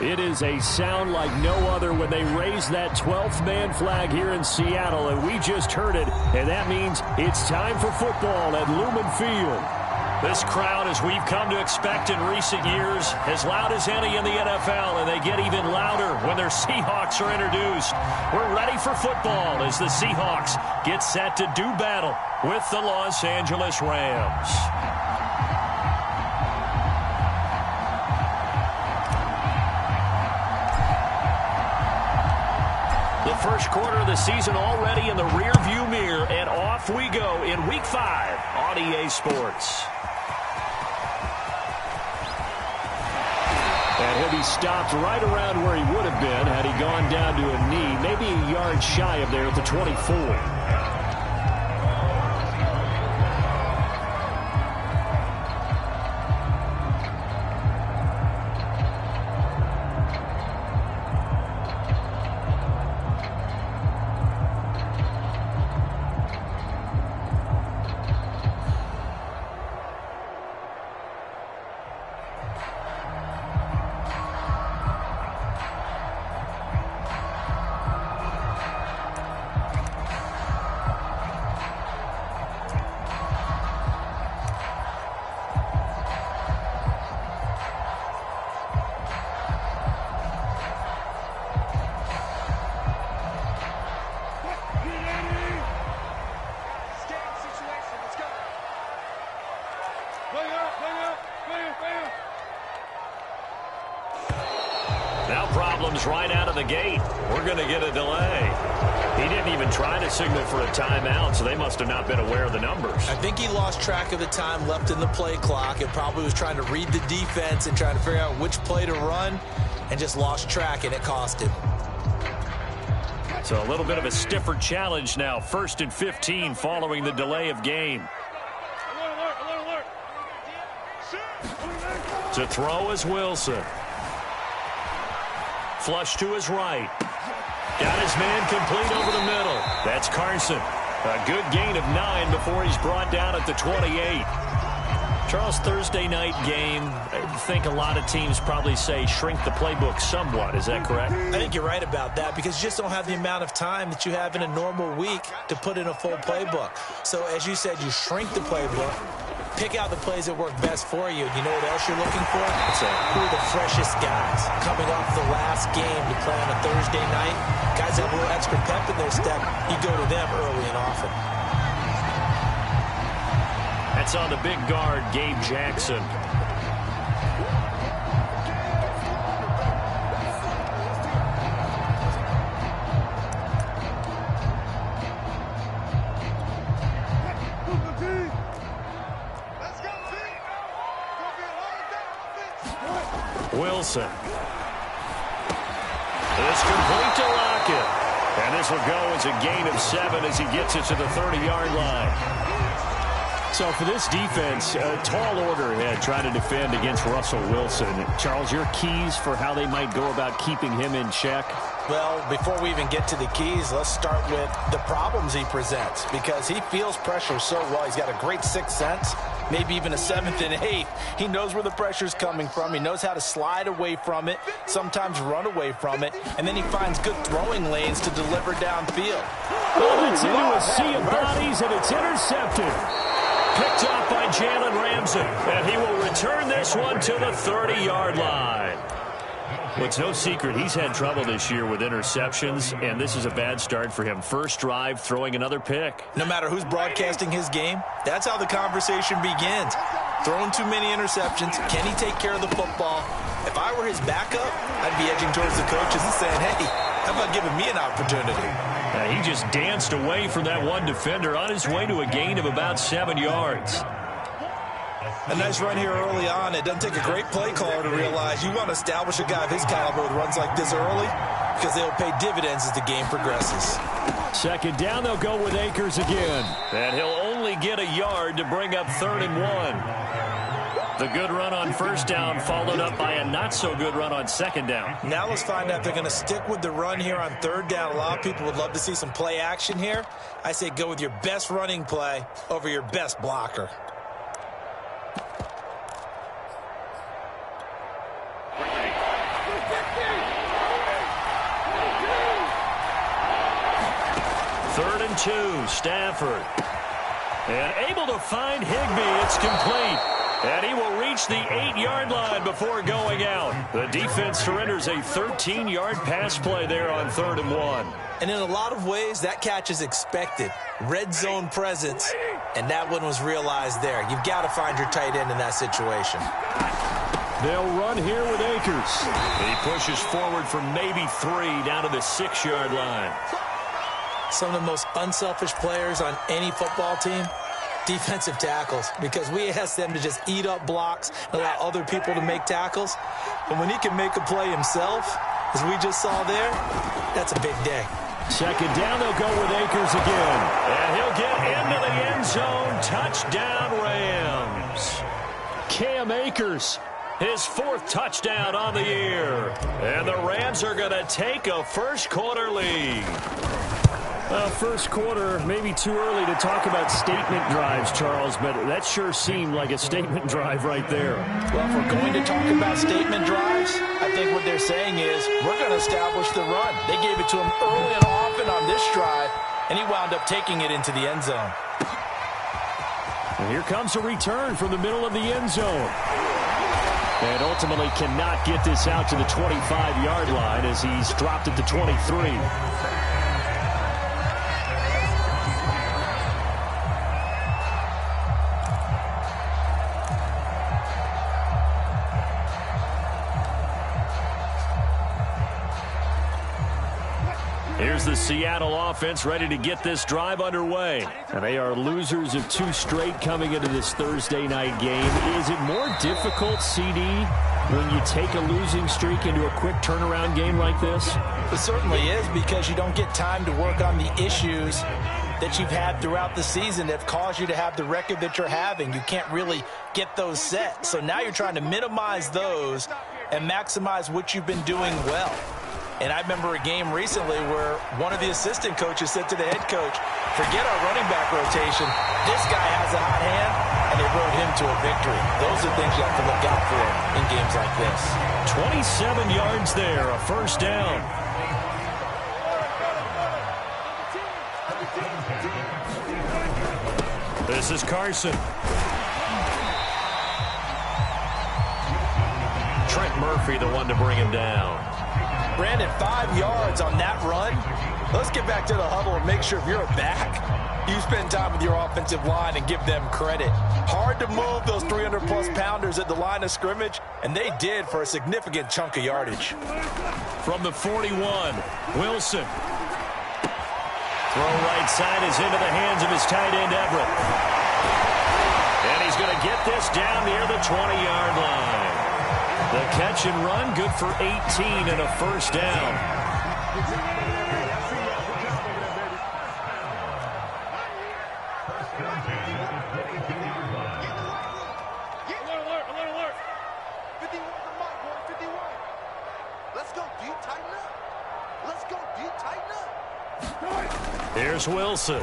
It is a sound like no other when they raise that 12th man flag here in Seattle, and we just heard it, and that means it's time for football at Lumen Field. This crowd, as we've come to expect in recent years, as loud as any in the NFL, and they get even louder when their Seahawks are introduced. We're ready for football as the Seahawks get set to do battle with the Los Angeles Rams. The first quarter of the season already in the rearview mirror, and off we go in Week 5 on EA Sports. And he'll be stopped right around where he would have been had he gone down to a knee, maybe a yard shy of there at the 24. Now problems right out of the gate. We're going to get a delay. He didn't even try to signal for a timeout, so they must have not been aware of the numbers. I think he lost track of the time left in the play clock and probably was trying to read the defense and trying to figure out which play to run and just lost track, and it cost him. So a little bit of a stiffer challenge now. 1st and 15 following the delay of game. To throw is Wilson. Flush to his right. Got his man complete over the middle. That's Carson. A good gain of 9 before he's brought down at the 28. Charles, Thursday night game, I think a lot of teams probably say shrink the playbook somewhat. Is that correct? I think you're right about that because you just don't have the amount of time that you have in a normal week to put in a full playbook. So as you said, you shrink the playbook. Pick out the plays that work best for you. You know what else you're looking for? Who are the freshest guys coming off the last game to play on a Thursday night? Guys have a little extra pep in their step. You go to them early and often. That's on the big guard, Gabe Jackson. Wilson. It's complete to Lockett. And this will go as a gain of 7 as he gets it to the 30-yard line. So for this defense, a tall order ahead trying to defend against Russell Wilson. Charles, your keys for how they might go about keeping him in check? Well, before we even get to the keys, let's start with the problems he presents because he feels pressure so well. He's got a great sixth sense, maybe even a 7th and 8th. He knows where the pressure's coming from. He knows how to slide away from it, sometimes run away from it, and then he finds good throwing lanes to deliver downfield. Oh, it's into a sea of bodies, and it's intercepted. Picked off by Jalen Ramsey, and he will return this one to the 30-yard line. Well, it's no secret he's had trouble this year with interceptions, and this is a bad start for him. First drive, throwing another pick. No matter who's broadcasting his game, that's how the conversation begins. Throwing too many interceptions. Can he take care of the football? If I were his backup, I'd be edging towards the coaches and saying, hey, how about giving me an opportunity? He just danced away from that one defender on his way to a gain of about 7 yards. A nice run here early on. It doesn't take a great play caller to realize you want to establish a guy of his caliber with runs like this early because they'll pay dividends as the game progresses. Second down, they'll go with Akers again. And he'll only get a yard to bring up 3rd and 1. The good run on first down followed up by a not-so-good run on second down. Now let's find out if they're going to stick with the run here on 3rd down. A lot of people would love to see some play action here. I say go with your best running play over your best blocker. 3rd and 2, Stafford. And able to find Higbee. It's complete. And he will reach the 8-yard line before going out. The defense surrenders a 13-yard pass play there on 3rd and 1. And in a lot of ways, that catch is expected. Red zone presence, and that one was realized there. You've got to find your tight end in that situation. They'll run here with Akers. He pushes forward for maybe 3 down to the 6-yard line. Some of the most unselfish players on any football team, defensive tackles, because we ask them to just eat up blocks and allow other people to make tackles. But when he can make a play himself, as we just saw there, that's a big day. 2nd down, they'll go with Akers again. And he'll get into the end zone. Touchdown, Rams. Cam Akers, his 4th touchdown on the year. And the Rams are going to take a first-quarter lead. First quarter, maybe too early to talk about statement drives, Charles, but that sure seemed like a statement drive right there. Well, if we're going to talk about statement drives, I think what they're saying is we're going to establish the run. They gave it to him early and often on this drive, and he wound up taking it into the end zone. And here comes a return from the middle of the end zone. And ultimately cannot get this out to the 25-yard line as he's dropped at the 23. Here's the Seattle offense ready to get this drive underway. And they are losers of 2 straight coming into this Thursday night game. Is it more difficult, CD, when you take a losing streak into a quick turnaround game like this? It certainly is, because you don't get time to work on the issues that you've had throughout the season that have caused you to have the record that you're having. You can't really get those set. So now you're trying to minimize those and maximize what you've been doing well. And I remember a game recently where one of the assistant coaches said to the head coach, forget our running back rotation. This guy has a hot hand, and they rode him to a victory. Those are things you have to look out for in games like this. 27 yards there, a first down. This is Carson. Trent Murphy, the one to bring him down. Brandon, 5 yards on that run. Let's get back to the huddle and make sure if you're a back, you spend time with your offensive line and give them credit. Hard to move those 300-plus pounders at the line of scrimmage, and they did for a significant chunk of yardage. From the 41, Wilson. Throw right side is into the hands of his tight end, Everett. And he's going to get this down near the 20-yard line. The catch and run, good for 18 and a first down. Alert. 51 from Mike, boy, 51. Let's go, deep, tighten up. Let's go, deep, tighten up. Here's Wilson.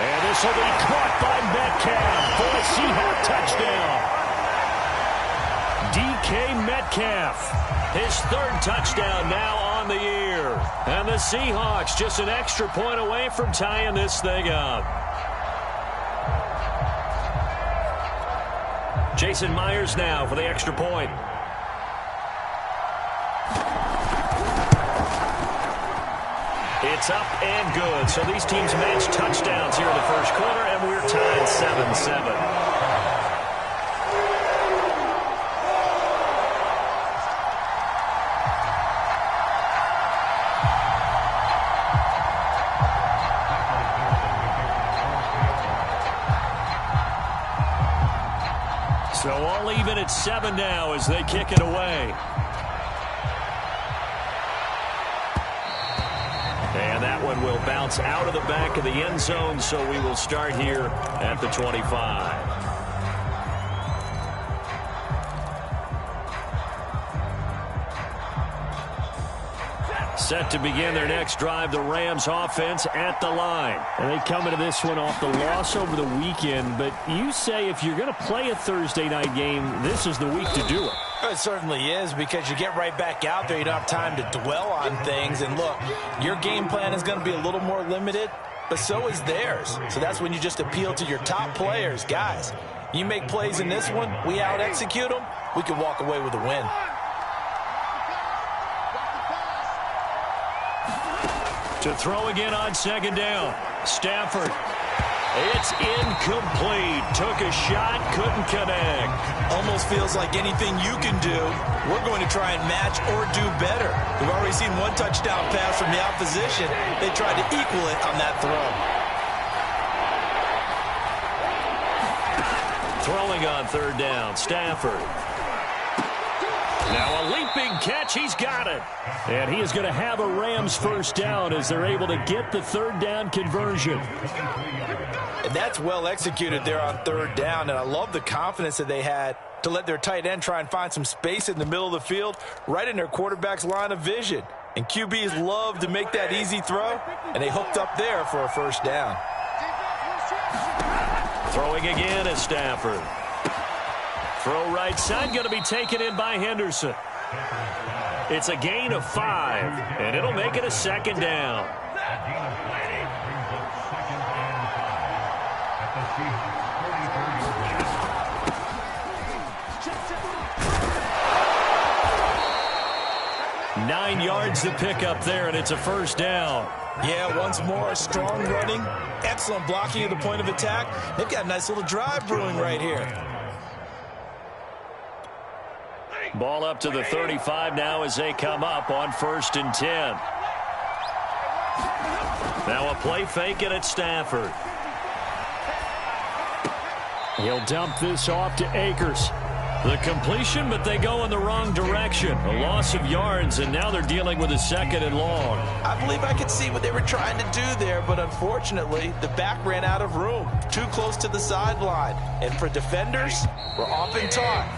And this will be caught by Metcalf for a Seahawk touchdown. DK Metcalf, his 3rd touchdown now on the year. And the Seahawks just an extra point away from tying this thing up. Jason Myers now for the extra point. It's up and good. So these teams match touchdowns here in the first quarter, and we're tied 7-7. So all even at 7 now as they kick it away. And that one will bounce out of the back of the end zone, so we will start here at the 25. Set to begin their next drive, the Rams offense at the line. And they come into this one off the loss over the weekend, but you say if you're going to play a Thursday night game, this is the week to do it. It certainly is, because you get right back out there. You don't have time to dwell on things. And look, your game plan is going to be a little more limited, but so is theirs. So that's when you just appeal to your top players. Guys, you make plays in this one, we out-execute them, we can walk away with a win. To throw again on second down. Stafford. It's incomplete. Took a shot, couldn't connect. Almost feels like anything you can do, we're going to try and match or do better. We've already seen one touchdown pass from the opposition. They tried to equal it on that throw. Throwing on third down, Stafford. Now a leaping catch, he's got it. And he is going to have a Rams first down as they're able to get the third down conversion. And that's well executed there on third down, and I love the confidence that they had to let their tight end try and find some space in the middle of the field, right in their quarterback's line of vision. And QBs love to make that easy throw, and they hooked up there for a first down. Throwing again is Stafford. Throw right side, going to be taken in by Henderson. It's a gain of 5, and it'll make it a second down. Nine yards to pick up there, and it's a first down. Yeah, once more, strong running, excellent blocking at the point of attack. They've got a nice little drive brewing right here. Ball up to the 35 now as they come up on 1st and 10. Now a play fake it at Stafford. He'll dump this off to Akers. The completion, but they go in the wrong direction. A loss of yards, and now they're dealing with a 2nd and long. I believe I could see what they were trying to do there, but unfortunately, the back ran out of room. Too close to the sideline. And for defenders, we're often taught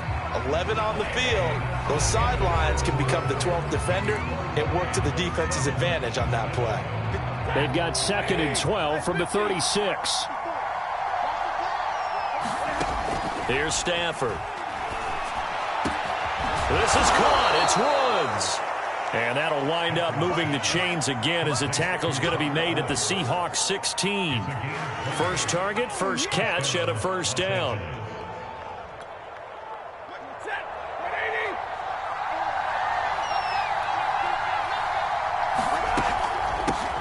11 on the field. Those sidelines can become the 12th defender. It worked to the defense's advantage on that play. They've got 2nd and 12 from the 36. Here's Stafford. This is caught. It's Woods. And that'll wind up moving the chains again as the tackle's going to be made at the Seahawks 16. First target, first catch, and a first down.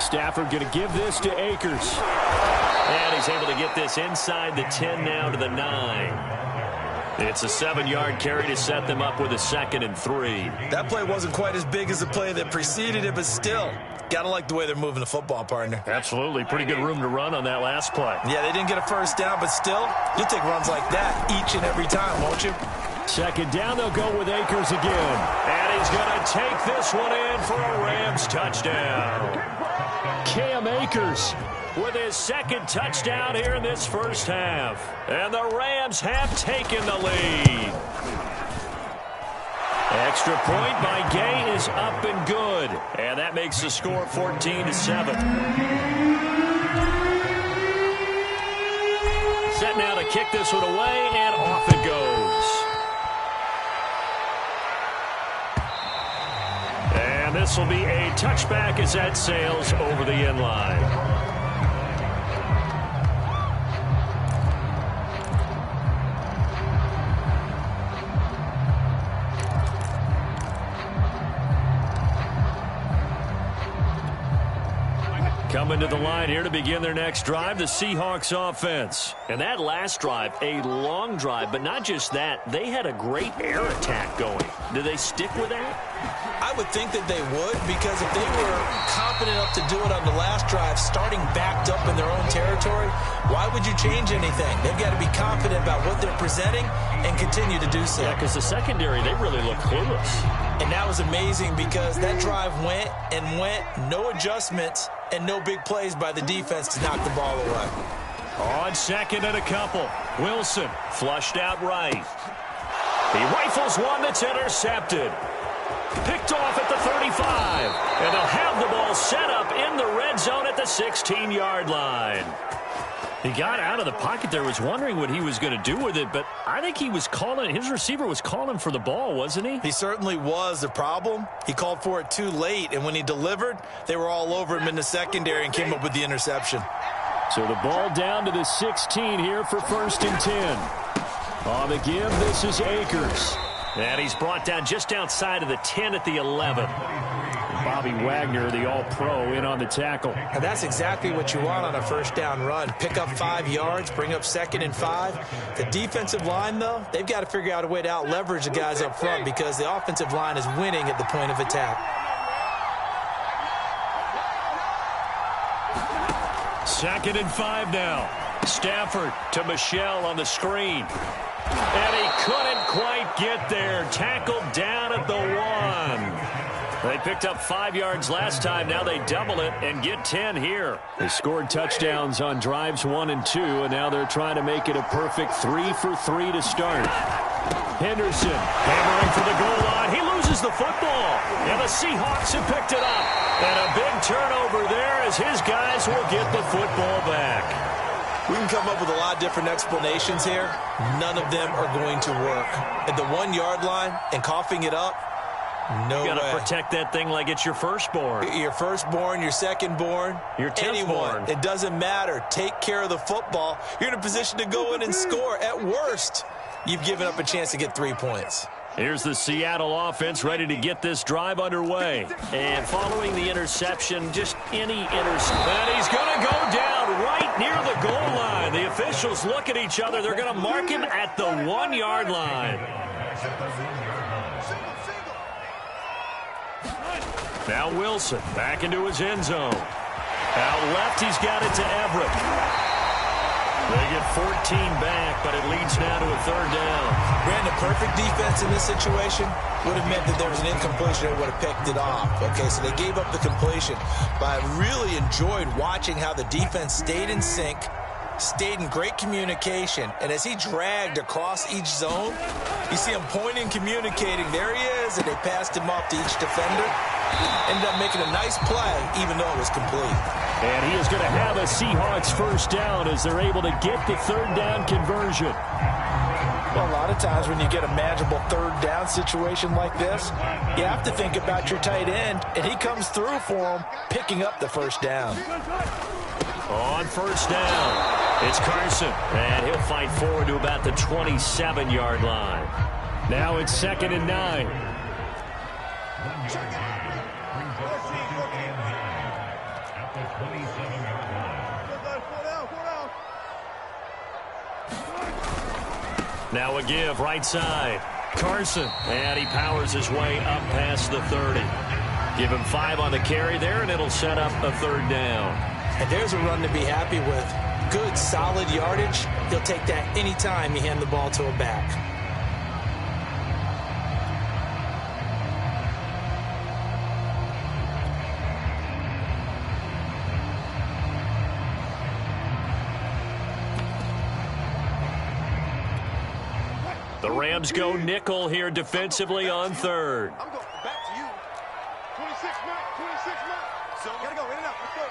Stafford going to give this to Akers. And he's able to get this inside the 10 now to the 9. It's a 7-yard carry to set them up with a 2nd and 3. That play wasn't quite as big as the play that preceded it, but still, got to like the way they're moving the football, partner. Absolutely. Pretty good room to run on that last play. Yeah, they didn't get a first down, but still, you'll take runs like that each and every time, won't you? 2nd down, they'll go with Akers again. And he's going to take this one in for a Rams touchdown. Cam Akers with his 2nd touchdown here in this first half. And the Rams have taken the lead. Extra point by Gay is up and good. And that makes the score 14-7. Set now to kick this one away, and off it goes. And this will be a touchback as that sails over the end line. Coming to the line here to begin their next drive, the Seahawks offense. And that last drive, a long drive, but not just that, they had a great air attack going. Do they stick with that? I would think that they would, because if they were confident enough to do it on the last drive, starting backed up in their own territory, why would you change anything? They've got to be confident about what they're presenting and continue to do so. Yeah, because the secondary, they really look clueless. And that was amazing because that drive went and went, no adjustments, and no big plays by the defense to knock the ball away. On 2nd and a couple, Wilson flushed out right. He rifles one that's intercepted. Picked off at the 35. And they'll have the ball set up in the red zone at the 16-yard line. He got out of the pocket there, was wondering what he was going to do with it, but I think he was calling, his receiver was calling for the ball, wasn't he? He certainly was. The problem, he called for it too late, and when he delivered, they were all over him in the secondary and came up with the interception. So the ball down to the 16 here for 1st and 10. On the give, this is Akers. And he's brought down just outside of the 10 at the 11. Bobby Wagner, the all-pro, in on the tackle. And that's exactly what you want on a first down run. Pick up 5 yards, bring up 2nd and 5. The defensive line, though, they've got to figure out a way to out-leverage the guys up front because the offensive line is winning at the point of attack. 2nd and 5 now. Stafford to Michelle on the screen. And he couldn't quite get there. Tackled down at the 1. They picked up 5 yards last time. Now they double it and get 10 here. They scored touchdowns on drives 1 and 2, and now they're trying to make it a perfect 3 for 3 to start. Henderson hammering for the goal line. He loses the football, and the Seahawks have picked it up. And a big turnover there as his guys will get the football back. We can come up with a lot of different explanations here. None of them are going to work. At the 1 yard line and coughing it up, no way. You got to protect that thing like it's your firstborn. Your firstborn, your secondborn, your 10th born. It doesn't matter. Take care of the football. You're in a position to go in and score. At worst, you've given up a chance to get 3 points. Here's the Seattle offense ready to get this drive underway. And following the interception, just any interception. And he's going to go down right near the goal line. The officials look at each other. They're going to mark him at the 1 yard line. Now Wilson back into his end zone. Out left, he's got it to Everett. They get 14 back, but it leads now to a 3rd down. Brandon, perfect defense in this situation would have meant that there was an incompletion that would have picked it off. Okay, so they gave up the completion. But I really enjoyed watching how the defense stayed in sync, stayed in great communication, and as he dragged across each zone, you see him pointing, communicating. There he is, and they passed him off to each defender. Ended up making a nice play, even though it was complete. And he is going to have a Seahawks 1st down as they're able to get the 3rd down conversion. Well, a lot of times when you get a manageable 3rd down situation like this, you have to think about your tight end, and he comes through for him, picking up the 1st down. On 1st down, it's Carson, and he'll fight forward to about the 27-yard line. Now it's 2nd and 9. Now a give, right side. Carson, and he powers his way up past the 30. Give him 5 on the carry there, and it'll set up a 3rd down. And there's a run to be happy with. Good, solid yardage. He'll take that anytime you hand the ball to a back. The Rams go nickel here defensively on 3rd. I'm going back to you. 26 Mike, 26 Mike. So gotta go in and out. Let's go.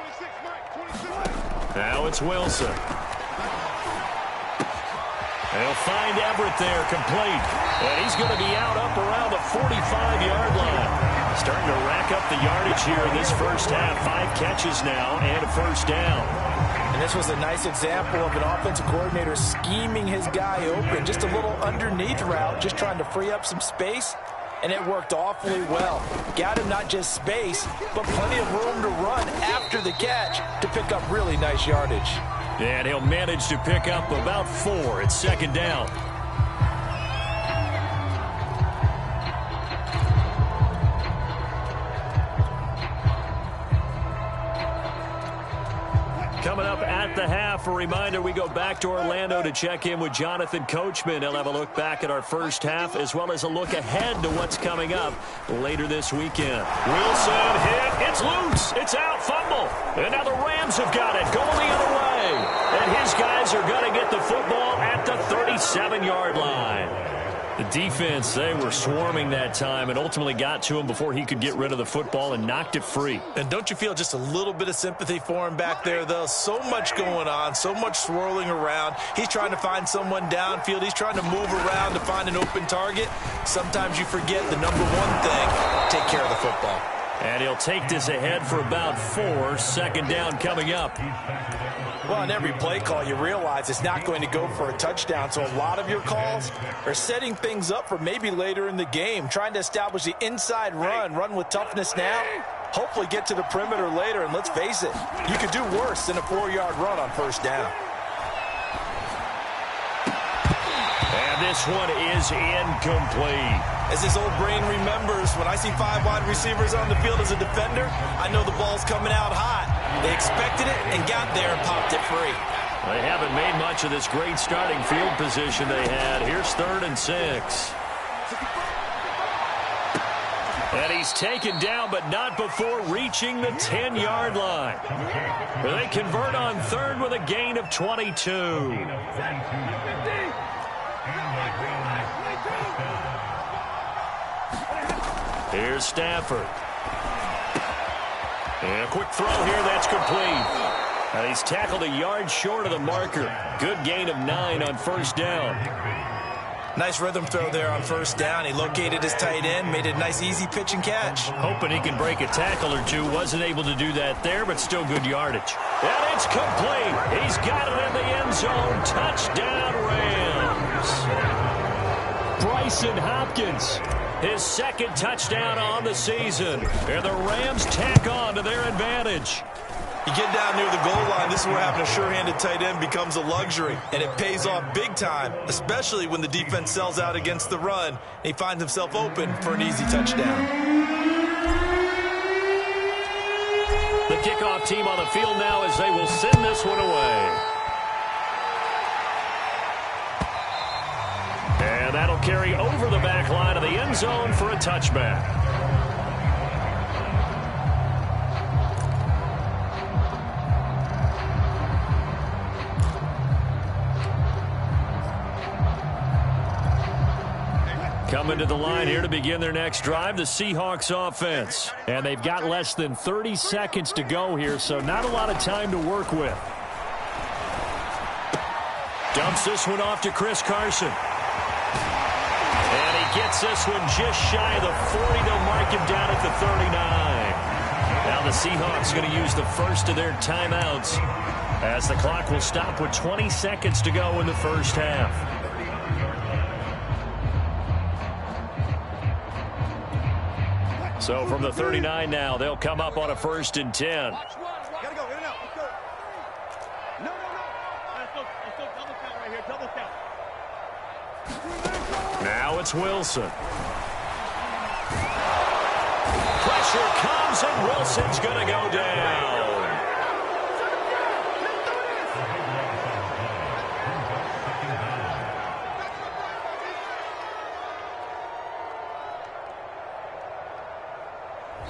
26 Mike, 26 Mike. Now it's Wilson. They'll find Everett there, complete. And he's going to be out up around the 45-yard line. Starting to rack up the yardage here in this first half. 5 catches now and a 1st down. And this was a nice example of an offensive coordinator scheming his guy open. Just a little underneath route, just trying to free up some space, and it worked awfully well. Got him not just space, but plenty of room to run after the catch to pick up really nice yardage. And he'll manage to pick up about 4 at 2nd down. Coming up at the half, a reminder, we go back to Orlando to check in with Jonathan Coachman. He'll have a look back at our first half as well as a look ahead to what's coming up later this weekend. Wilson hit. It's loose. It's out. Fumble. And now the Rams have got it. Going the other way. And his guys are going to get the football at the 37-yard line. The defense, they were swarming that time and ultimately got to him before he could get rid of the football and knocked it free. And don't you feel just a little bit of sympathy for him back there, though? So much going on, so much swirling around. He's trying to find someone downfield. He's trying to move around to find an open target. Sometimes you forget the number one thing, take care of the football. And he'll take this ahead for about 4. Second down coming up. Well, in every play call, you realize it's not going to go for a touchdown. So a lot of your calls are setting things up for maybe later in the game, trying to establish the inside run with toughness now, hopefully get to the perimeter later. And let's face it, you could do worse than a 4-yard run on first down. And this one is incomplete. As this old brain remembers, when I see 5 wide receivers on the field as a defender, I know the ball's coming out hot. They expected it and got there and popped it free. They haven't made much of this great starting field position they had. Here's 3rd and 6. And he's taken down, but not before reaching the 10-yard line. They convert on 3rd with a gain of 22. Here's Stafford. And a quick throw here, that's complete. And he's tackled a yard short of the marker. Good gain of 9 on first down. Nice rhythm throw there on first down. He located his tight end, made a nice easy pitch and catch. Hoping he can break a tackle or two. Wasn't able to do that there, but still good yardage. And it's complete. He's got it in the end zone. Touchdown, Rams. Bryson Hopkins, his 2nd touchdown on the season. And the Rams tack on to their advantage. You get down near the goal line, this is where having a sure-handed tight end becomes a luxury. And it pays off big time, especially when the defense sells out against the run. And he finds himself open for an easy touchdown. The kickoff team on the field now as they will send this one away. And that'll carry over the back line of the end zone for a touchback. Coming to the line here to begin their next drive, the Seahawks offense. And they've got less than 30 seconds to go here, so not a lot of time to work with. Dumps this one off to Chris Carson. And he gets this one just shy of the 40. They'll mark him down at the 39. Now the Seahawks going to use the first of their timeouts as the clock will stop with 20 seconds to go in the first half. So from the 39 now, they'll come up on a 1st and 10. Gotta go, in and out. Let's go. No. Let's go double count right here, double count. Now it's Wilson. Pressure comes, and Wilson's going to go down.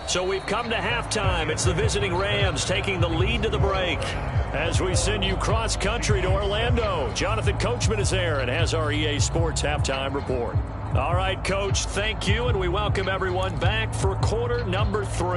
So we've come to halftime. It's the visiting Rams taking the lead to the break. As we send you cross-country to Orlando, Jonathan Coachman is there and has our EA Sports halftime report. All right, Coach, thank you, and we welcome everyone back for quarter number 3.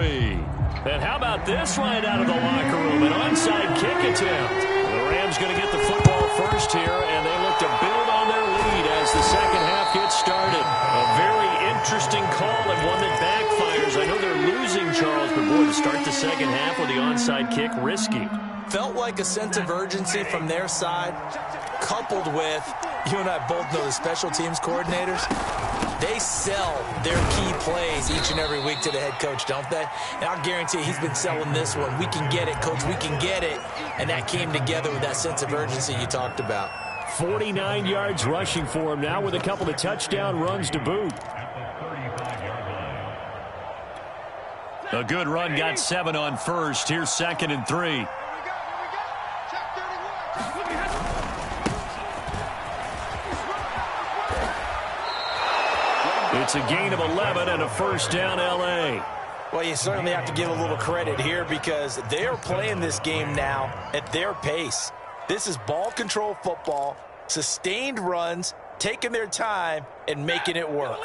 And how about this right out of the locker room, an onside kick attempt. The Rams going to get the football first here, and they look to build on their lead as the second half gets started. A very interesting call and one that backfires. I know they're losing, Charles, but boy, to start the second half with the onside kick, risky. Felt like a sense of urgency from their side, coupled with, you and I both know the special teams coordinators, they sell their key plays each and every week to the head coach, don't they? And I'll guarantee he's been selling this one. We can get it, coach, we can get it. And that came together with that sense of urgency you talked about. 49 yards rushing for him now with a couple of touchdown runs to boot. A good run got 7 on first. Here's 2nd and 3. It's a gain of 11 and a first down, L.A. Well, you certainly have to give a little credit here because they're playing this game now at their pace. This is ball control football, sustained runs, taking their time and making it work.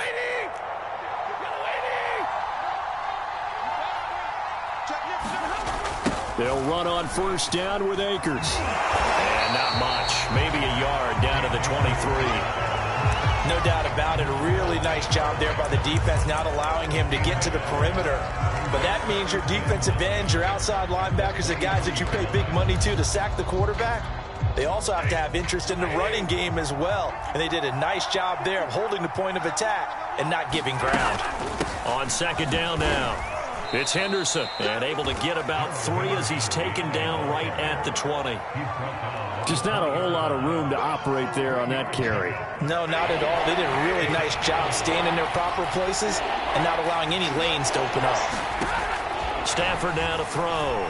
They'll run on first down with Akers. And not much. Maybe a yard down to the 23. No doubt about it. A really nice job there by the defense, not allowing him to get to the perimeter. But that means your defensive ends, your outside linebackers, the guys that you pay big money to sack the quarterback, they also have to have interest in the running game as well. And they did a nice job there of holding the point of attack and not giving ground. On second down now, it's Henderson. And able to get about 3 as he's taken down right at the 20. Just not a whole lot of room to operate there on that carry. No, not at all. They did a really nice job staying in their proper places and not allowing any lanes to open up. Stafford now to throw.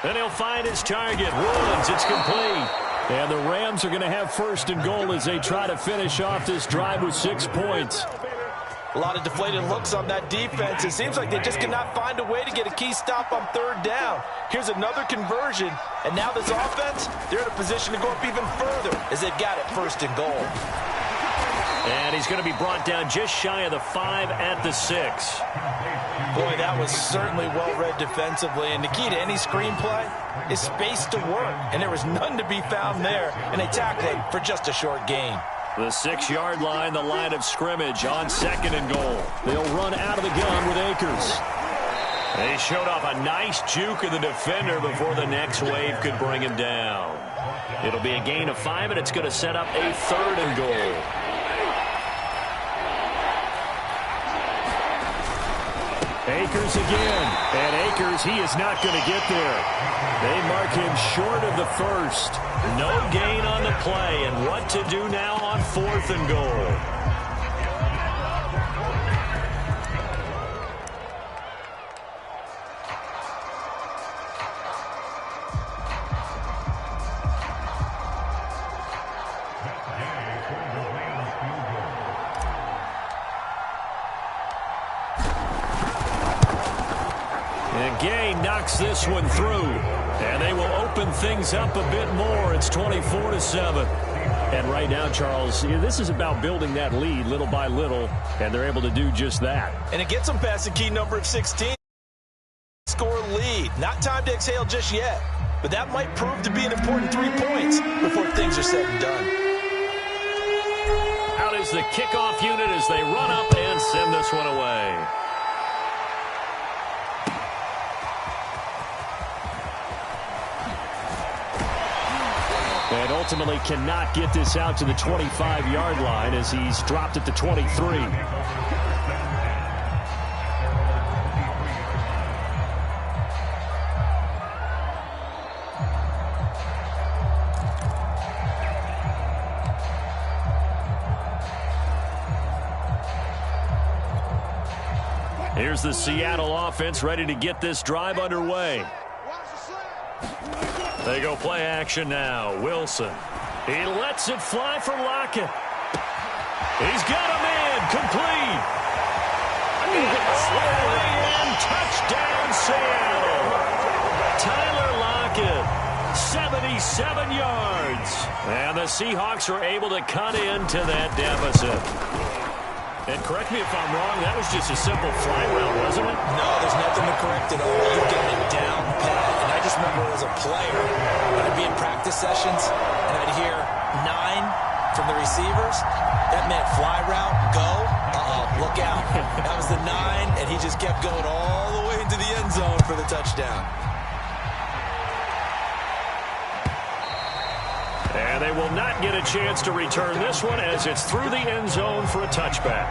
And he'll find his target. Woods, it's complete. And the Rams are going to have first and goal as they try to finish off this drive with 6 points. A lot of deflated looks on that defense. It seems like they just cannot find a way to get a key stop on third down. Here's another conversion, and now this offense, they're in a position to go up even further as they've got it first and goal. And he's going to be brought down just shy of the 5 at the 6. Boy, that was certainly well-read defensively, and the key to any screenplay is space to work, and there was none to be found there, and they tackled him for just a short gain. The 6-yard line, the line of scrimmage on second and goal. They'll run out of the gun with Akers. They showed off a nice juke of the defender before the next wave could bring him down. It'll be a gain of 5, and it's going to set up a third and goal. Akers again. And Akers, he is not going to get there. They mark him short of the first. No gain on the play. And what to do now on fourth and goal? This one through, and they will open things up a bit more. It's 24-7. And right now, Charles, this is about building that lead little by little, and they're able to do just that. And it gets them past the key number of 16. Score lead. Not time to exhale just yet, but that might prove to be an important 3 points before things are said and done. Out is the kickoff unit as they run up and send this one away. And ultimately cannot get this out to the 25-yard line as he's dropped at the 23. Here's the Seattle offense ready to get this drive underway. They go play action now. Wilson. He lets it fly for Lockett. He's got a man complete. Way in. Touchdown, Seattle. Tyler Lockett, 77 yards. And the Seahawks are able to cut into that deficit. And correct me if I'm wrong, that was just a simple fly route, wasn't it? No, there's nothing to correct at all. You got it down pat. And I just remember as a player, when I'd be in practice sessions, and I'd hear 9 from the receivers. That meant fly route, go. Look out. That was the 9, and he just kept going all the way into the end zone for the touchdown. And they will not get a chance to return this one as it's through the end zone for a touchback.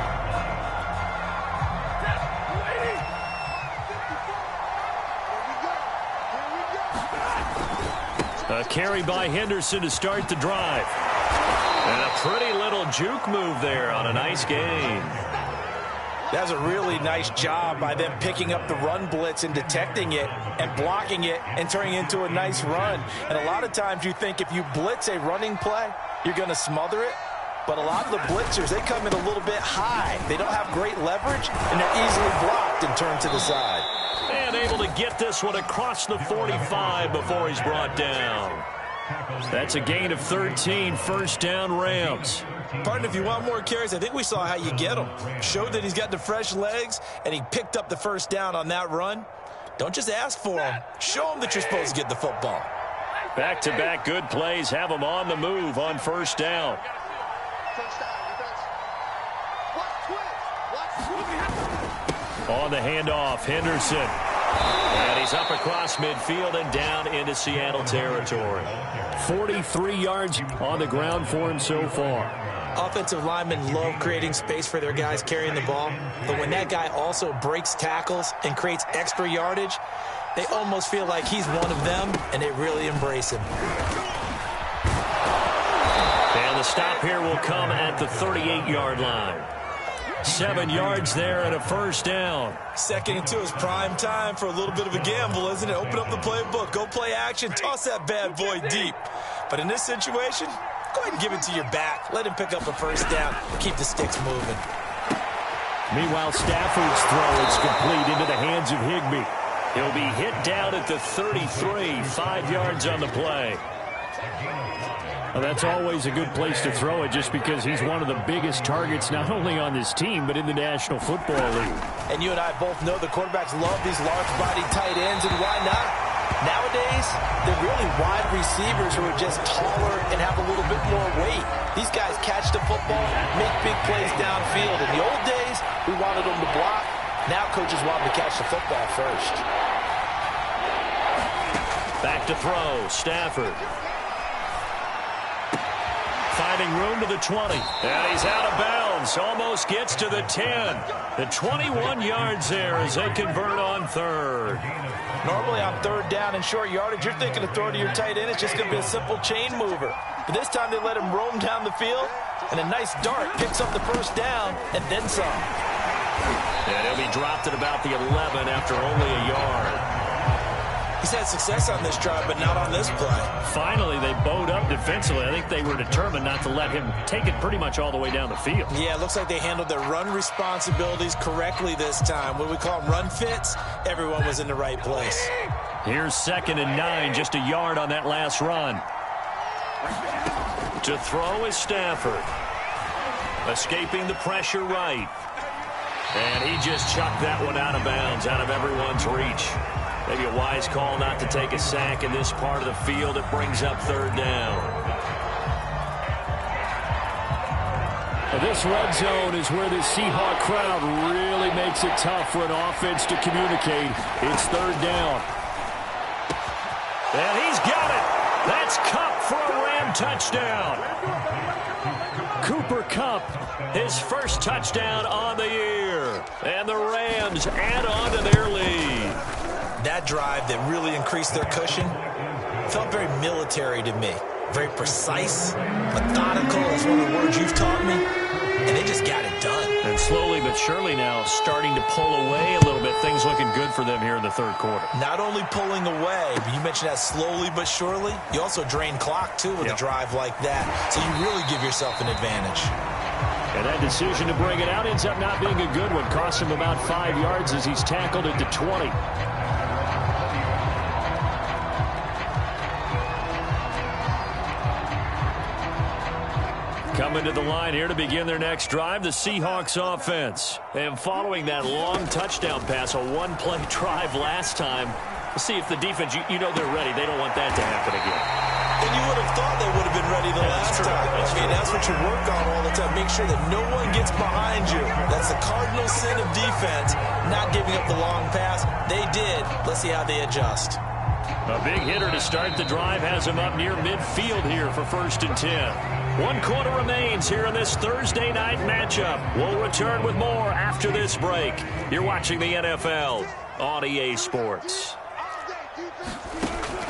A carry by Henderson to start the drive. And a pretty little juke move there on a nice gain. That was a really nice job by them picking up the run blitz and detecting it and blocking it and turning it into a nice run. And a lot of times you think if you blitz a running play, you're going to smother it. But a lot of the blitzers, they come in a little bit high. They don't have great leverage, and they're easily blocked and turned to the side. And able to get this one across the 45 before he's brought down. That's a gain of 13, first down Rams. Partner, if you want more carries, I think we saw how you get them. Showed that he's got the fresh legs, and he picked up the first down on that run. Don't just ask for them. Show them that you're supposed to get the football. Back-to-back good plays have them on the move on first down. On the handoff, Henderson. And he's up across midfield and down into Seattle territory. 43 yards on the ground for him so far. Offensive linemen love creating space for their guys carrying the ball, but when that guy also breaks tackles and creates extra yardage, they almost feel like he's one of them, and they really embrace him. And the stop here will come at the 38-yard line. 7 yards there and a first down. 2nd and 2 is prime time for a little bit of a gamble, isn't it? Open up the playbook, go play action, toss that bad boy deep. But in this situation, go ahead and give it to your back. Let him pick up a first down. Keep the sticks moving. Meanwhile, Stafford's throw is complete into the hands of Higbee. He'll be hit down at the 33, 5 yards on the play. Well, that's always a good place to throw it just because he's one of the biggest targets not only on this team but in the National Football League. And you and I both know the quarterbacks love these large-bodied tight ends, and why not? Nowadays, they're really wide receivers who are just taller and have a little bit more weight. These guys catch the football, make big plays downfield. In the old days, we wanted them to block. Now coaches want them to catch the football first. Back to throw, Stafford. Finding room to the 20. And he's out of bounds. Almost gets to the 10. The 21 yards there as they convert on third. Normally on third down and short yardage, you're thinking to throw to your tight end. It's just going to be a simple chain mover. But this time they let him roam down the field, and a nice dart picks up the first down and then some. And he'll be dropped at about the 11 after only a yard. He's had success on this drive, but not on this play. Finally, they bowed up defensively. I think they were determined not to let him take it pretty much all the way down the field. Yeah, it looks like they handled their run responsibilities correctly this time. What we call them run fits, everyone was in the right place. Here's 2nd and 9, just a yard on that last run. To throw is Stafford. Escaping the pressure right. And he just chucked that one out of bounds, out of everyone's reach. Maybe a wise call not to take a sack in this part of the field. It brings up third down. This red zone is where the Seahawk crowd really makes it tough for an offense to communicate. It's third down. And he's got it. That's Kupp for a Ram touchdown. Cooper Kupp, his first touchdown on the year. And the Rams add on to their lead. That drive that really increased their cushion felt very military to me. Very precise, methodical is one of the words you've taught me. And they just got it done. And slowly but surely now starting to pull away a little bit. Things looking good for them here in the third quarter. Not only pulling away, but you mentioned that slowly but surely. You also drain clock, too, with a drive like that. So you really give yourself an advantage. And that decision to bring it out ends up not being a good one. Costs him about 5 yards as he's tackled at the 20. Coming to the line here to begin their next drive, the Seahawks offense. And following that long touchdown pass, a one-play drive last time, we'll see if the defense, you know they're ready. They don't want that to happen again. And you would have thought they would have been ready the last time. That's what you work on all the time. Make sure that no one gets behind you. That's the cardinal sin of defense, not giving up the long pass. They did. Let's see how they adjust. A big hitter to start the drive has him up near midfield here for 1st and 10. 1 quarter remains here in this Thursday night matchup. We'll return with more after this break. You're watching the NFL on EA Sports.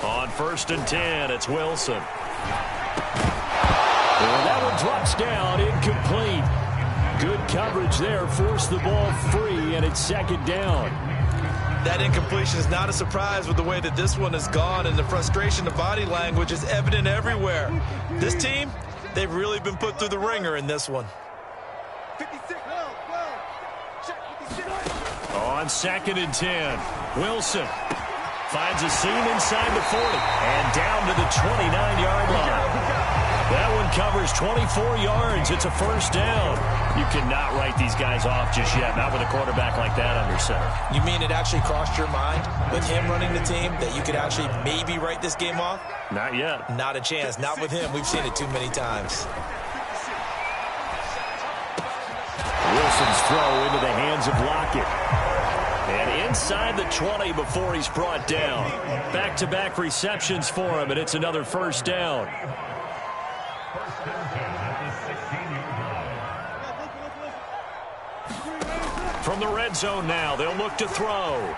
On 1st and 10, it's Wilson. And that one drops down, incomplete. Good coverage there, forced the ball free, and it's 2nd down. That incompletion is not a surprise with the way that this one has gone, and the frustration, the body language is evident everywhere. This team, they've really been put through the ringer in this one. 56. Check 56. On 2nd and 10, Wilson. Finds a seam inside the 40 and down to the 29-yard line. That one covers 24 yards. It's a first down. You cannot write these guys off just yet, not with a quarterback like that under center. You mean it actually crossed your mind with him running the team that you could actually maybe write this game off? Not yet. Not a chance. Not with him. We've seen it too many times. Wilson's throw into the hands of Lockett. And inside the 20 before he's brought down. Back-to-back receptions for him, and it's another first down. From the red zone now, they'll look to throw.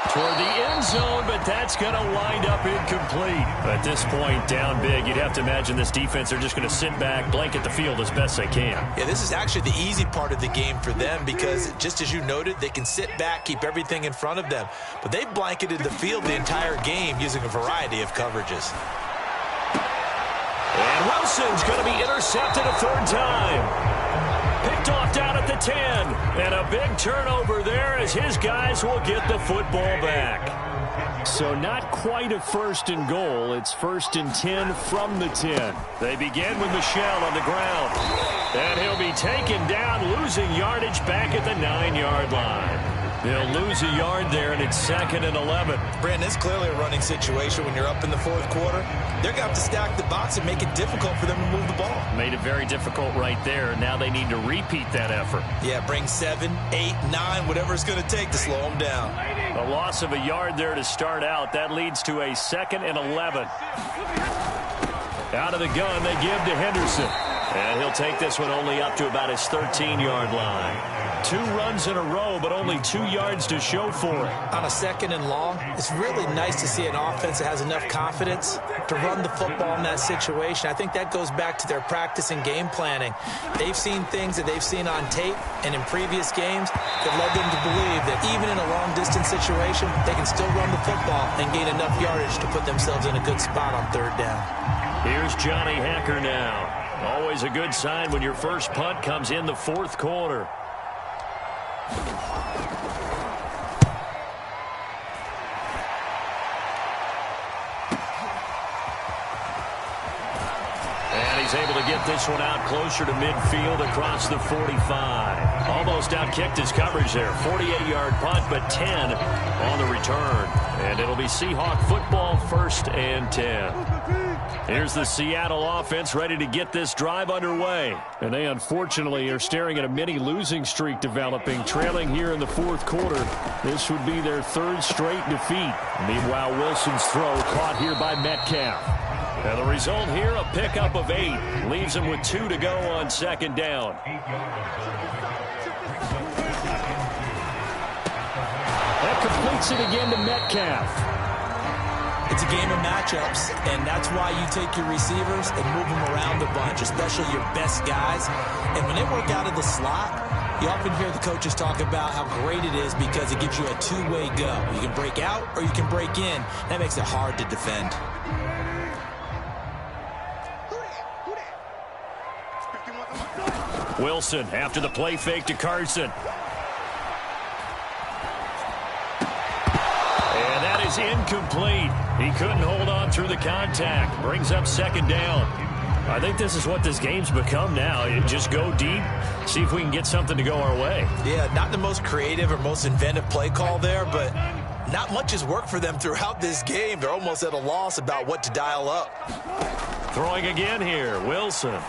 Toward the end zone, but that's going to wind up incomplete. At this point, down big, you'd have to imagine this defense, they're just going to sit back, blanket the field as best they can. Yeah, this is actually the easy part of the game for them because, just as you noted, they can sit back, keep everything in front of them. But they've blanketed the field the entire game using a variety of coverages. And Wilson's going to be intercepted a third time. Picked off down at the 10. And a big turnover there as his guys will get the football back. So not quite a first and goal. It's first and 10 from the 10. They begin with Michel on the ground. And he'll be taken down, losing yardage back at the 9-yard line. They'll lose a yard there, and it's 2nd and 11. Brandon, it's clearly a running situation when you're up in the fourth quarter. They're going to have to stack the box and make it difficult for them to move the ball. Made it very difficult right there. Now they need to repeat that effort. Yeah, bring 7, 8, 9, whatever it's going to take to slow them down. A loss of a yard there to start out. That leads to a 2nd and 11. Out of the gun, they give to Henderson. And he'll take this one only up to about his 13-yard line. 2 runs in a row, but only 2 yards to show for it. On a 2nd and long, it's really nice to see an offense that has enough confidence to run the football in that situation. I think that goes back to their practice and game planning. They've seen things that they've seen on tape and in previous games that led them to believe that even in a long-distance situation, they can still run the football and gain enough yardage to put themselves in a good spot on 3rd down. Here's Johnny Hacker now. Always a good sign when your first punt comes in the 4th quarter. And he's able to get this one out closer to midfield across the 45. Almost out-kicked his coverage there. 48-yard punt, but 10 on the return. And it'll be Seahawk football, 1st and 10. Here's the Seattle offense ready to get this drive underway. And they unfortunately are staring at a mini losing streak developing, trailing here in the 4th quarter. This would be their 3rd straight defeat. Meanwhile, Wilson's throw caught here by Metcalf. And the result here, a pickup of 8. Leaves him with 2 to go on 2nd down. That completes it again to Metcalf. It's a game of matchups, and that's why you take your receivers and move them around a bunch, especially your best guys. And when they work out of the slot, you often hear the coaches talk about how great it is because it gives you a two-way go. You can break out or you can break in. That makes it hard to defend. Wilson after the play fake to Carson. And that is incomplete. He couldn't hold on through the contact. Brings up 2nd down. I think this is what this game's become now. You just go deep, see if we can get something to go our way. Yeah, not the most creative or most inventive play call there, but not much has worked for them throughout this game. They're almost at a loss about what to dial up. Throwing again here, Wilson.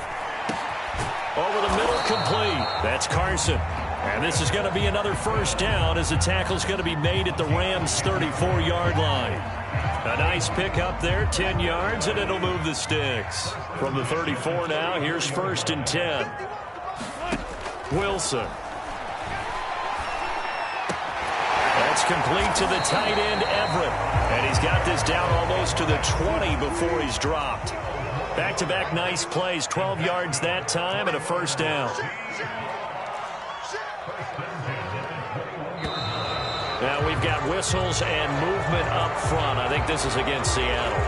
Over the middle, complete. That's Carson. And this is going to be another first down as the tackle's going to be made at the Rams' 34-yard line. A nice pickup there, 10 yards, and it'll move the sticks. From the 34 now, here's 1st and 10. Wilson. That's complete to the tight end, Everett. And he's got this down almost to the 20 before he's dropped. Back-to-back nice plays, 12 yards that time, and a first down. Now we've got whistles and movement up front. I think this is against Seattle.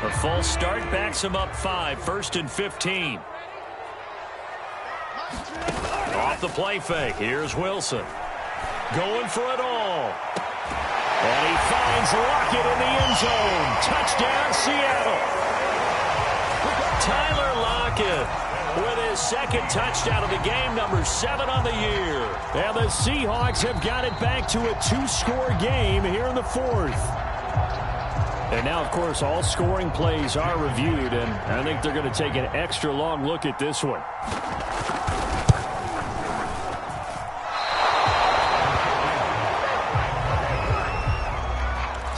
A false start backs him up 5. 1st and 15. Off the play fake, here's Wilson. Going for it all. And he finds Lockett in the end zone. Touchdown, Seattle. Tyler Lockett with his second touchdown of the game, number 7 on the year. And the Seahawks have got it back to a 2-score game here in the 4th. And now, of course, all scoring plays are reviewed, and I think they're going to take an extra long look at this one.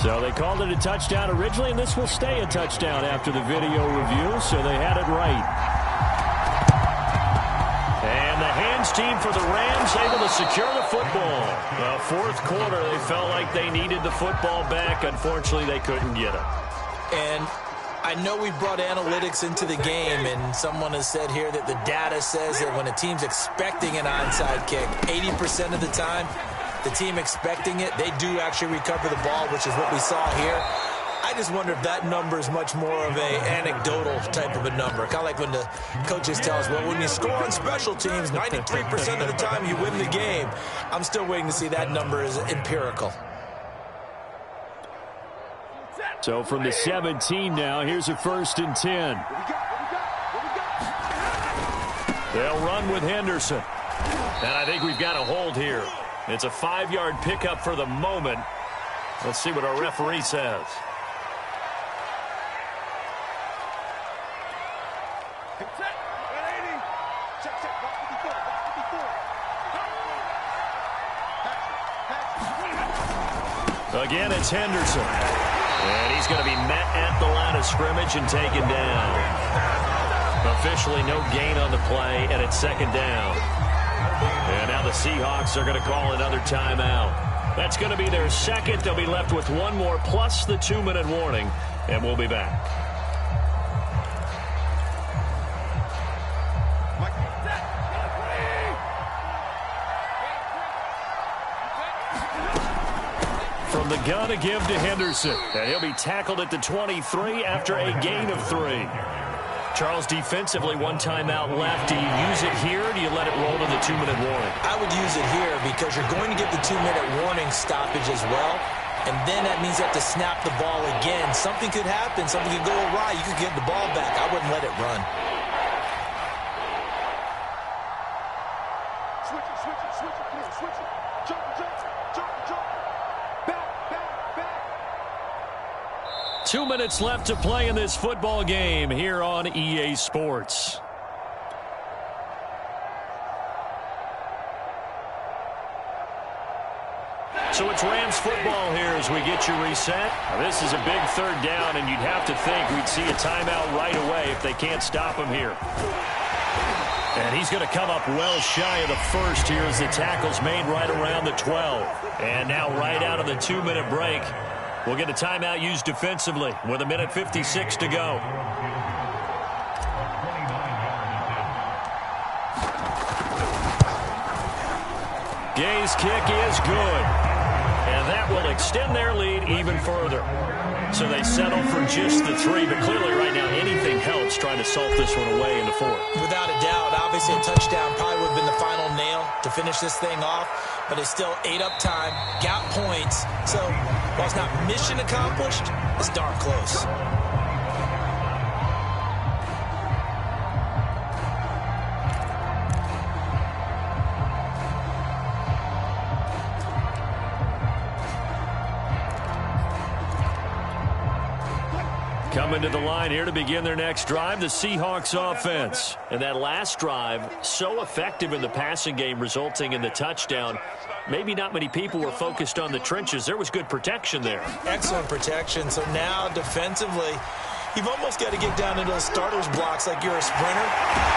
So they called it a touchdown originally, and this will stay a touchdown after the video review, so they had it right. And the hands team for the Rams able to secure the football. The 4th quarter, they felt like they needed the football back. Unfortunately, they couldn't get it. And I know we brought analytics into the game, and someone has said here that the data says that when a team's expecting an onside kick, 80% of the time, the team expecting it, they do actually recover the ball, which is what we saw here. I just wonder if that number is much more of a anecdotal type of a number. Kind of like when the coaches tell us, well, when you score on special teams, 93% of the time you win the game. I'm still waiting to see that number is empirical. So from the 17 now, here's a 1st and 10. They'll run with Henderson. And I think we've got a hold here. It's a 5-yard pickup for the moment. Let's see what our referee says. Again, it's Henderson. And he's going to be met at the line of scrimmage and taken down. Officially no gain on the play, and it's 2nd down. And now the Seahawks are going to call another timeout. That's going to be their 2nd. They'll be left with 1 more plus the 2-minute warning, and we'll be back. From the gun to give to Henderson. And he'll be tackled at the 23 after a gain of 3. Charles, defensively, 1 timeout left. Do you use it here, or do you let it roll to the 2-minute warning? I would use it here because you're going to get the 2-minute warning stoppage as well. And then that means you have to snap the ball again. Something could happen. Something could go awry. You could get the ball back. I wouldn't let it run. Switch it. Come on, switch it. Jump. Back. 2 minutes left to play in this football game here on EA Sports. So it's Rams football here as we get you reset. Now, this is a big 3rd down, and you'd have to think we'd see a timeout right away if they can't stop him here. And he's going to come up well shy of the 1st here as the tackle's made right around the 12. And now right out of the 2-minute break, we'll get a timeout used defensively with 1:56 to go. Gay's kick is good. And that will extend their lead even further. So they settle for just the 3, but clearly right now anything helps trying to salt this one away in the 4th. Without a doubt, obviously a touchdown probably would have been the final nail to finish this thing off, but it's still ate up time, got points. So while it's not mission accomplished, it's darn close. Coming to the line here to begin their next drive, the Seahawks offense. And that last drive, so effective in the passing game, resulting in the touchdown. Maybe not many people were focused on the trenches. There was good protection there. Excellent protection. So now defensively, you've almost got to get down into those starters blocks like you're a sprinter.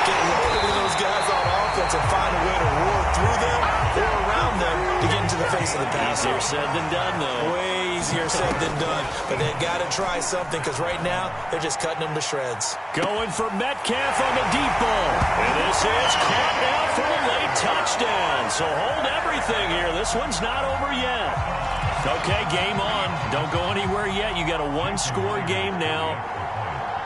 Get loaded in those guys on offense and find a way to roar through them or around them to get into the face of the pass. Easier said than done, though. Way easier said than done. But they've got to try something because right now they're just cutting them to shreds. Going for Metcalf on the deep ball. And this is caught now for a late touchdown. So hold everything here. This one's not over yet. Okay, game on. Don't go anywhere yet. You got a 1-score game now.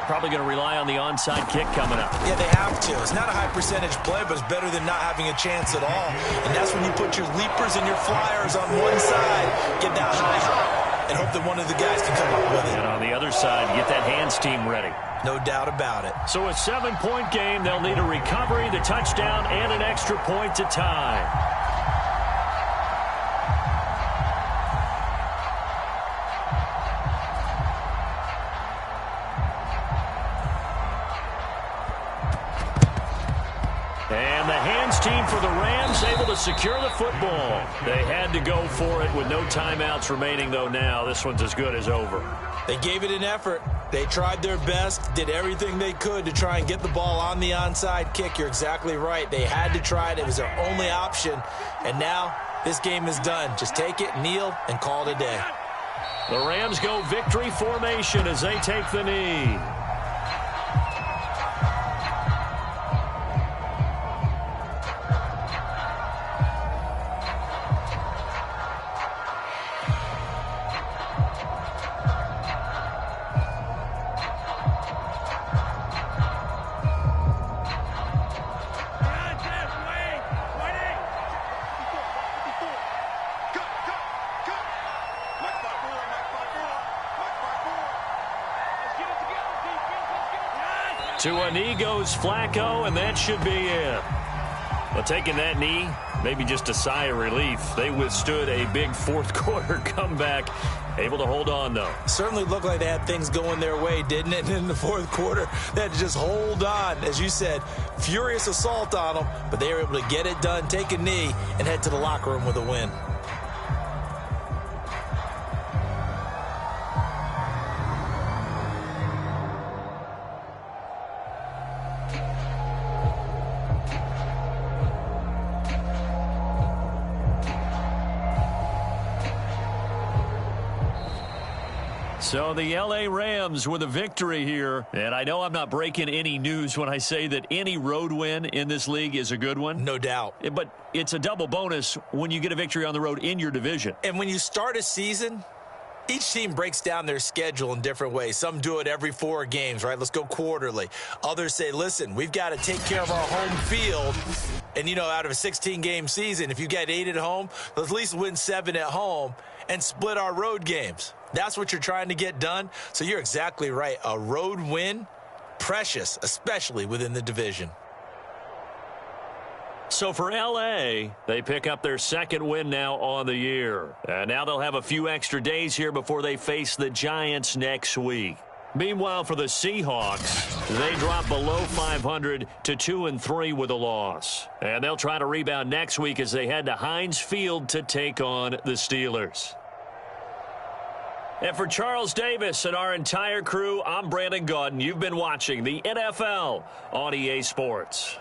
Probably going to rely on the onside kick coming up. Yeah, they have to. It's not a high percentage play, but it's better than not having a chance at all. And that's when you put your leapers and your flyers on one side, get that high hop, and hope that one of the guys can come up with it. And on the other side, get that hands team ready. No doubt about it. So a 7-point game, they'll need a recovery, the touchdown, and an extra point to tie. And the hands team for the Rams able to secure the football. They had to go for it with no timeouts remaining, though now. This one's as good as over. They gave it an effort. They tried their best, did everything they could to try and get the ball on the onside kick. You're exactly right. They had to try it. It was their only option. And now this game is done. Just take it, kneel, and call it a day. The Rams go victory formation as they take the knee. To a knee goes Flacco, and that should be it. Well, taking that knee, maybe just a sigh of relief. They withstood a big fourth-quarter comeback. Able to hold on, though. Certainly looked like they had things going their way, didn't it? In the fourth quarter, they had to just hold on. As you said, furious assault on them, but they were able to get it done, take a knee, and head to the locker room with a win. So the L.A. Rams with a victory here. And I know I'm not breaking any news when I say that any road win in this league is a good one. No doubt. But it's a double bonus when you get a victory on the road in your division. And when you start a season, each team breaks down their schedule in different ways. Some do it every 4 games, right? Let's go quarterly. Others say, listen, we've got to take care of our home field. And, you know, out of a 16-game season, if you get 8 at home, let's at least win 7 at home and split our road games. That's what you're trying to get done. So you're exactly right. A road win, precious, especially within the division. So for L.A., they pick up their second win now on the year. And now they'll have a few extra days here before they face the Giants next week. Meanwhile, for the Seahawks, they drop below 500 to 2-3 with a loss. And they'll try to rebound next week as they head to Heinz Field to take on the Steelers. And for Charles Davis and our entire crew, I'm Brandon Gaudin. You've been watching the NFL on EA Sports.